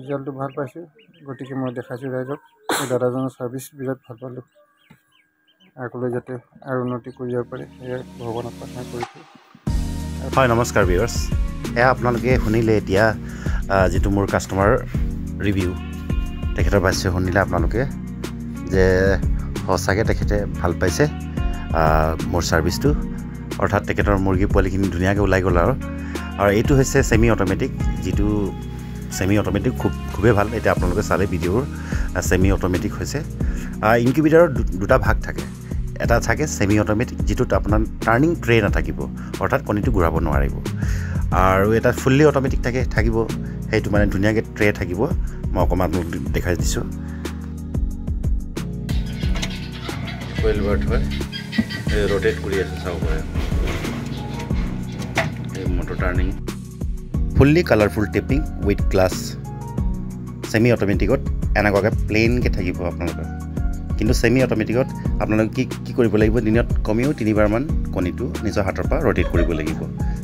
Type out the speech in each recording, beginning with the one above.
ৰিজাল্টটো ভাল পাইছোঁ, গতিকে মই দেখাইছোঁ ৰাইজক। এই দাদাজনৰ ছাৰ্ভিচ বিৰাট ভাল পালোঁ। আগলৈ যাতে আৰু উন্নতি কৰি যাব পাৰে সেয়াই ভগৱানক প্ৰাৰ্থনা কৰিছোঁ। হয়, নমস্কাৰ ভিউৱাৰ্ছ। এয়া আপোনালোকে শুনিলে এতিয়া যিটো মোৰ কাষ্টমাৰ ৰিভিউ তেখেতৰ পাইছে, শুনিলে আপোনালোকে যে সঁচাকৈ তেখেতে ভাল পাইছে মোৰ ছাৰ্ভিচটো। অৰ্থাৎ তেখেতৰ মুৰ্গী পোৱালিখিনি ধুনীয়াকৈ ওলাই গ'ল আৰু এইটো হৈছে ছেমি অট'মেটিক, যিটো ছেমি অট'মেটিক খুবেই ভাল। এতিয়া আপোনালোকে চালে ভিডিঅ'ৰ ছেমি অট'মেটিক হৈছে। ইনকিউবেটাৰৰ দুটা ভাগ থাকে। এটা থাকে ছেমি অট'মেটিক, যিটোত আপোনাৰ টাৰ্ণিং ট্ৰে নাথাকিব, অৰ্থাৎ কণীটো ঘূৰাব নোৱাৰিব। আৰু এটা ফুল্লি অট'মেটিক থাকিব, সেইটো মানে ধুনীয়াকৈ ট্ৰে থাকিব। মই অকণমান আপোনালোক দেখাই দিছোঁ। কইল বাৰ্ড হয়, ৰ'টেট কৰি আছে, চাব পাৰে। এই motor turning fully colourful taping with glass. Semi অট'মেটিকত এনেকুৱাকৈ প্লেইনকৈ থাকিব আপোনালোকৰ। কিন্তু ছেমি অট'মেটিকত আপোনালোকে কি কৰিব লাগিব, দিনত কমেও 3বাৰমান কণীটো নিজৰ হাতৰ পৰা ৰ'টেট কৰিব লাগিব,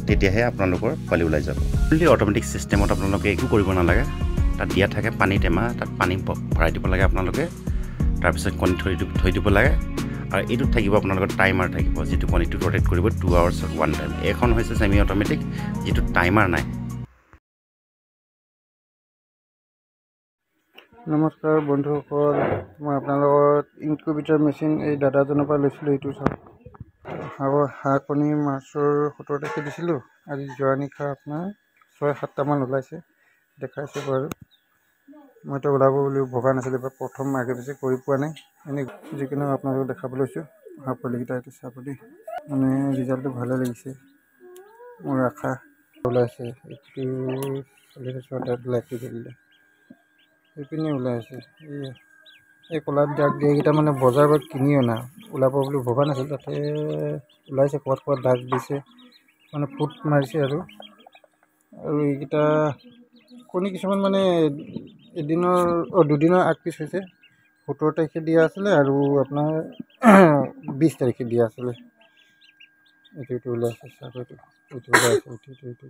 তেতিয়াহে আপোনালোকৰ পোৱালি ওলাই যাব। ফুল্লি অট'মেটিক ছিষ্টেমত আপোনালোকে একো কৰিব নালাগে। তাত দিয়া থাকে পানী টেমা, তাত পানী ভৰাই দিব লাগে আপোনালোকে। তাৰপিছত কণী থৈ দিব লাগে। আৰু এইটোত থাকিব আপোনালোকৰ টাইমাৰ থাকিব, যিটো কণীটো ৰ'টেট কৰিব 2 hours 1 time। এইখন হৈছে ছেমি অট'মেটিক, যিটো টাইমাৰ নাই। নমস্কাৰ বন্ধুসকল, মই আপোনালোকৰ ইনকিউবেটাৰ মেচিন এই দাদাজনৰ পৰা লৈছিলোঁ। এইটো চাওক, হাঁহ কণী মাৰ্চৰ 17 তাৰিখে দিছিলোঁ। আজি যোৱা নিশা আপোনাৰ 6-7টামান ওলাইছে, দেখাইছোঁ বাৰু। মইতো ওলাব বুলি ভবা নাছিলোঁ, বা প্ৰথম আগে পিছে কৰি পোৱা নাই। এনেই যিকোনো আপোনালোকক দেখাব লৈছোঁ হাঁহ পোৱালিকেইটা। এইটো চাব দেই, মানে ৰিজাল্টটো ভালে লাগিছে। মোৰ আশা ওলাইছে। এইটো লাইটটো জ্বলিলে এইপিনে ওলাই আছে। এই ক'লাত দাগ দিয়াকেইটা মানে বজাৰৰ পৰা কিনি অনা, ওলাব বুলি ভবা নাছিল। তাতে ওলাইছে, ক'ৰবাত দাগ দিছে, মানে ফুট মাৰিছে। আৰু এইকেইটা কণী কিছুমান মানে দুদিনৰ আগ পিছ হৈছে। 17 তাৰিখে দিয়া আছিলে আৰু আপোনাৰ 20 তাৰিখে দিয়া আছিলে। এইটো ওলাই আছে, চাব এইটো ওলাই আছে। এইটো